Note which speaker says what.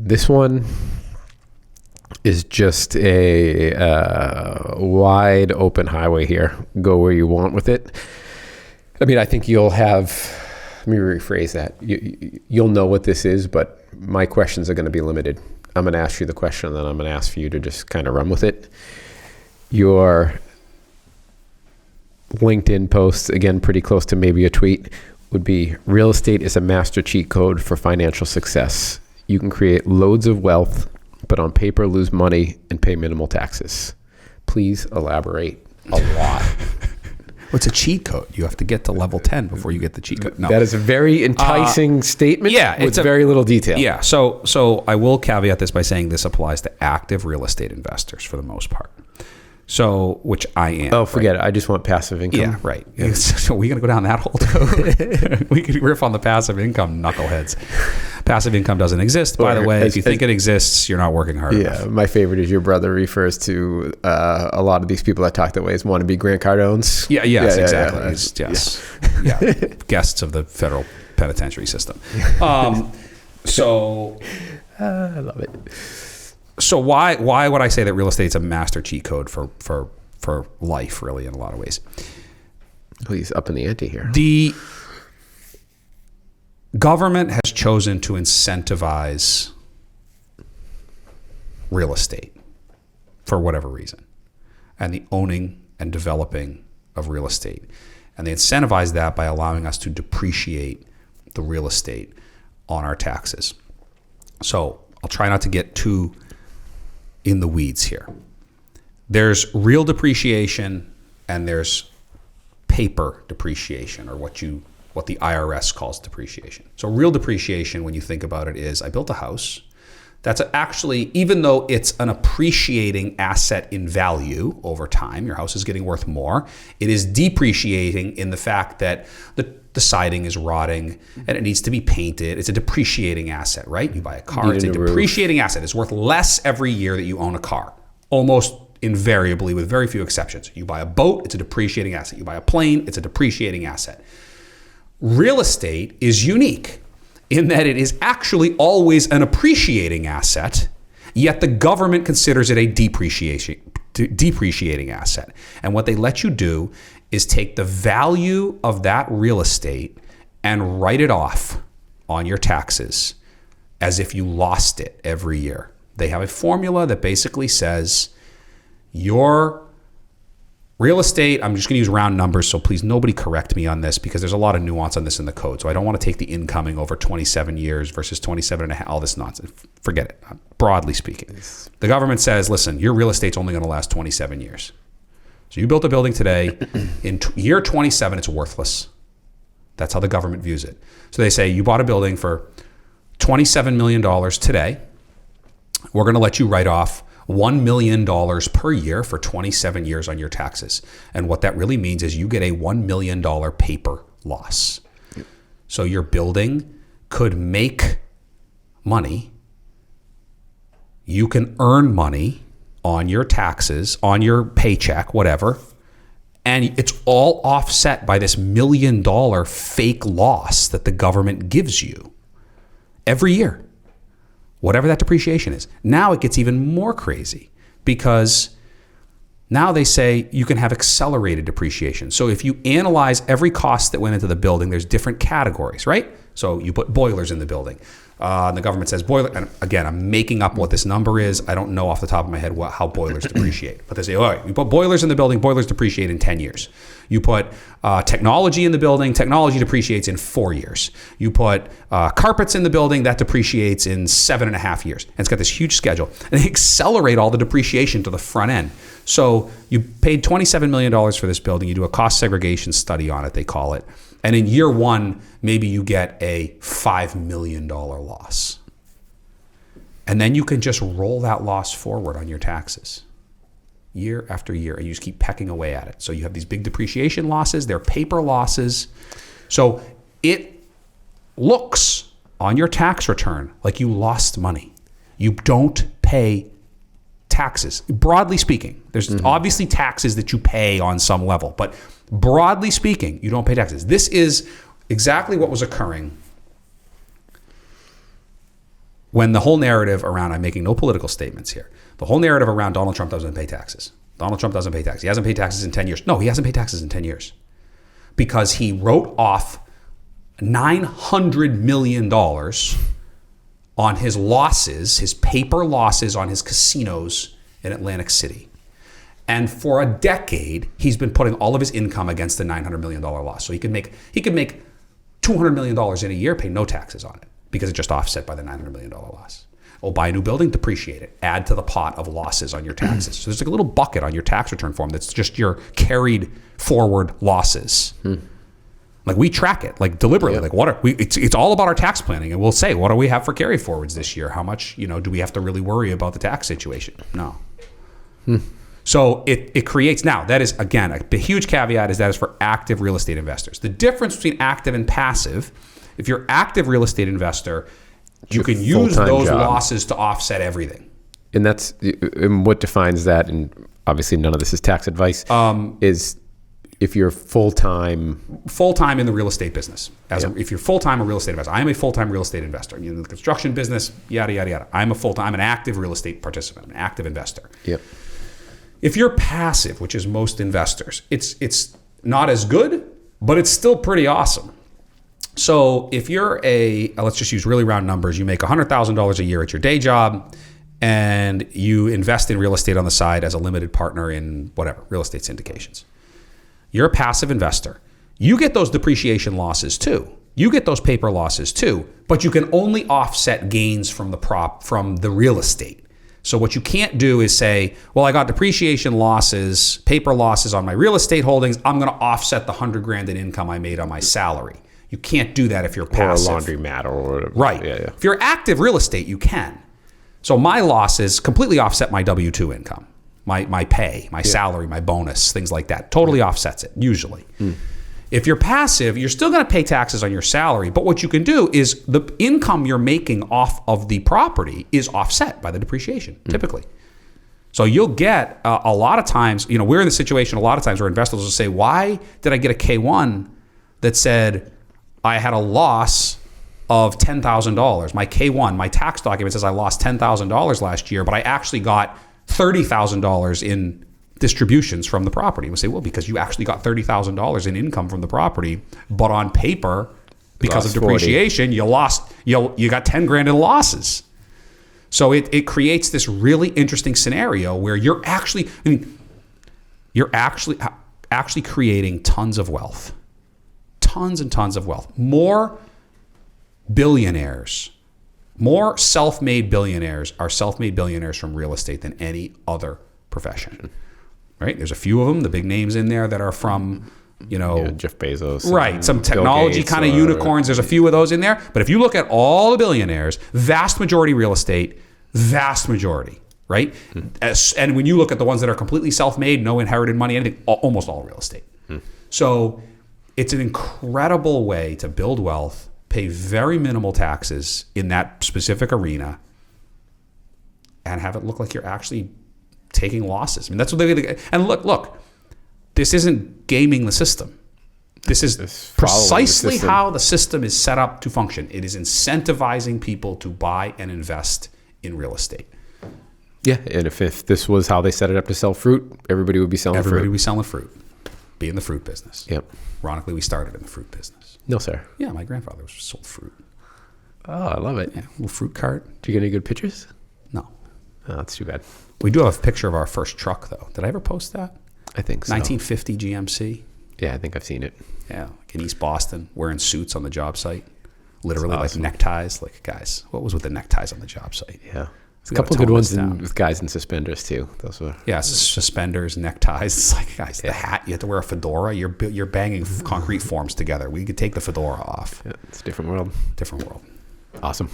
Speaker 1: This one is just a wide open highway here. Go where you want with it. I mean, I think you'll have, let me rephrase that. You'll know what this is, but my questions are going to be limited. I'm going to ask you the question, and then I'm going to ask for you to just kind of run with it. Your LinkedIn post, again, pretty close to maybe a tweet, would be, real estate is a master cheat code for financial success. You can create loads of wealth, but on paper lose money and pay minimal taxes. Please elaborate a lot.
Speaker 2: Well, it's a cheat code. You have to get to level 10 before you get the cheat code. No.
Speaker 1: That is a very enticing statement with very little detail.
Speaker 2: Yeah. So I will caveat this by saying this applies to active real estate investors for the most part. So, which I am.
Speaker 1: Oh, forget it. I just want passive income.
Speaker 2: Yeah, right. Yeah. So we're going to go down that whole code. We could riff on the passive income, knuckleheads. Passive income doesn't exist. By the way, if you think it exists, you're not working hard enough.
Speaker 1: Yeah, my favorite is your brother refers to a lot of these people that talk that way as wannabe Grant Cardones.
Speaker 2: Yes, exactly. Yeah. Guests of the federal penitentiary system. So
Speaker 1: I love it.
Speaker 2: So why would I say that real estate's a master cheat code for life, really, in a lot of ways?
Speaker 1: Oh, he's up in the ante here.
Speaker 2: The government has chosen to incentivize real estate for whatever reason, and the owning and developing of real estate. And they incentivize that by allowing us to depreciate the real estate on our taxes. So I'll try not to get too in the weeds here. There's real depreciation and there's paper depreciation, or what the IRS calls depreciation. So real depreciation, when you think about it, is I built a house. That's actually, even though it's an appreciating asset in value over time, your house is getting worth more, it is depreciating in the fact that the siding is rotting and it needs to be painted. It's a depreciating asset, right? You buy a car, it's a depreciating asset. It's worth less every year that you own a car, almost invariably, with very few exceptions. You buy a boat, it's a depreciating asset. You buy a plane, it's a depreciating asset. Real estate is unique in that it is actually always an appreciating asset, yet the government considers it a depreciating asset. And what they let you do is take the value of that real estate and write it off on your taxes as if you lost it every year. They have a formula that basically says your real estate, I'm just going to use round numbers, so please nobody correct me on this because there's a lot of nuance on this in the code. So I don't want to take the incoming over 27 years versus 27 and a half, all this nonsense. Forget it. Broadly speaking, the government says, listen, your real estate's only going to last 27 years. So you built a building today. In year 27, it's worthless. That's how the government views it. So they say, you bought a building for $27 million today. We're going to let you write off $1 million per year for 27 years on your taxes. And what that really means is you get a $1 million paper loss. Yep. So your building could make money. You can earn money on your taxes, on your paycheck, whatever. And it's all offset by this $1 million fake loss that the government gives you every year. Whatever that depreciation is. Now it gets even more crazy because now they say you can have accelerated depreciation. So if you analyze every cost that went into the building, there's different categories, right? So you put boilers in the building. And the government says boiler, and again, I'm making up what this number is. I don't know off the top of my head how boilers depreciate. But they say, all right, you put boilers in the building, boilers depreciate in 10 years. You put technology in the building, technology depreciates in 4 years. You put carpets in the building, that depreciates in 7.5 years. And it's got this huge schedule. And they accelerate all the depreciation to the front end. So you paid $27 million for this building. You do a cost segregation study on it, they call it. And in year one, maybe you get a $5 million loss. And then you can just roll that loss forward on your taxes year after year, and you just keep pecking away at it. So you have these big depreciation losses, they're paper losses. So it looks on your tax return like you lost money. You don't pay taxes. Broadly speaking, there's obviously taxes that you pay on some level, but broadly speaking, you don't pay taxes. This is exactly what was occurring when the whole narrative around, I'm making no political statements here, the whole narrative around Donald Trump doesn't pay taxes. Donald Trump doesn't pay taxes. He hasn't paid taxes in 10 years. No, he hasn't paid taxes in 10 years because he wrote off $900 million on his losses, his paper losses on his casinos in Atlantic City. And for a decade, he's been putting all of his income against the $900 million loss. So he could make $200 million in a year, pay no taxes on it because it's just offset by the $900 million loss. Oh, buy a new building, depreciate it, add to the pot of losses on your taxes. So there's like a little bucket on your tax return form that's just your carried forward losses. Like we track it, like deliberately. Like what are we? It's all about our tax planning, and we'll say, what do we have for carry forwards this year? How much, do we have to really worry about the tax situation? No. So it creates, now that is, again, a huge caveat is that is for active real estate investors. The difference between active and passive, if you're active real estate investor, you can use those losses to offset everything.
Speaker 1: And and what defines that, and obviously none of this is tax advice, is if you're full-time
Speaker 2: in the real estate business. If you're full-time a real estate investor. I am a full-time real estate investor. In the construction business, yada, yada, yada. I'm an active real estate participant. I'm an active investor.
Speaker 1: Yep.
Speaker 2: If you're passive, which is most investors, it's not as good, but it's still pretty awesome. So if you're let's just use really round numbers, you make $100,000 a year at your day job, and you invest in real estate on the side as a limited partner in whatever, real estate syndications. You're a passive investor. You get those depreciation losses too. You get those paper losses too, but you can only offset gains from the real estate. So what you can't do is say, well, I got depreciation losses, paper losses on my real estate holdings. I'm going to offset the $100,000 in income I made on my salary. You can't do that if you're passive.
Speaker 1: Or a laundromat or whatever.
Speaker 2: Right.
Speaker 1: Yeah.
Speaker 2: If you're active real estate, you can. So my losses completely offset my W-2 income, my pay, my salary, my bonus, things like that. Totally offsets it, usually. If you're passive, you're still going to pay taxes on your salary, but what you can do is the income you're making off of the property is offset by the depreciation, typically. So you'll get a lot of times, we're in the situation a lot of times where investors will say, why did I get a K1 that said I had a loss of $10,000? My K1, my tax document says I lost $10,000 last year, but I actually got $30,000 in distributions from the property. We'll say, well, because you actually got $30,000 in income from the property, but on paper, because of depreciation, 40. you got $10,000 in losses. So it creates this really interesting scenario where you're actually creating tons of wealth. Tons and tons of wealth. More billionaires, more self-made billionaires are self-made billionaires from real estate than any other profession. Right? There's a few of them, the big names in there that are from,
Speaker 1: Jeff Bezos.
Speaker 2: Right. Some technology kind of unicorns. There's a few of those in there. But if you look at all the billionaires, vast majority real estate, vast majority, right? And when you look at the ones that are completely self-made, no inherited money, anything, almost all real estate. So it's an incredible way to build wealth, pay very minimal taxes in that specific arena, and have it look like you're actually taking losses. I mean, that's what they're. And look, this isn't gaming the system. This is precisely how the system is set up to function. It is incentivizing people to buy and invest in real estate.
Speaker 1: Yeah, and if this was how they set it up to sell fruit, everybody would be selling fruit.
Speaker 2: Everybody would be selling fruit. Be in the fruit business.
Speaker 1: Yep.
Speaker 2: Ironically, we started in the fruit business.
Speaker 1: No, sir.
Speaker 2: Yeah, my grandfather sold fruit.
Speaker 1: Oh, I love it.
Speaker 2: Yeah, little fruit cart.
Speaker 1: Do you get any good pictures?
Speaker 2: No.
Speaker 1: Oh, that's too bad.
Speaker 2: We do have a picture of our first truck, though. Did I ever post that?
Speaker 1: I think so.
Speaker 2: 1950 GMC.
Speaker 1: Yeah, I think I've seen it.
Speaker 2: Yeah, like in East Boston, wearing suits on the job site. Literally,
Speaker 1: awesome.
Speaker 2: like neckties. Like, guys, what was with the neckties on the job site?
Speaker 1: Yeah. A couple good ones with guys in suspenders, too. Those were.
Speaker 2: Yeah, suspenders, neckties. It's like, guys, the hat, you have to wear a fedora. You're banging concrete forms together. We could take the fedora off.
Speaker 1: Yeah, it's a different world.
Speaker 2: Different world.
Speaker 1: Awesome.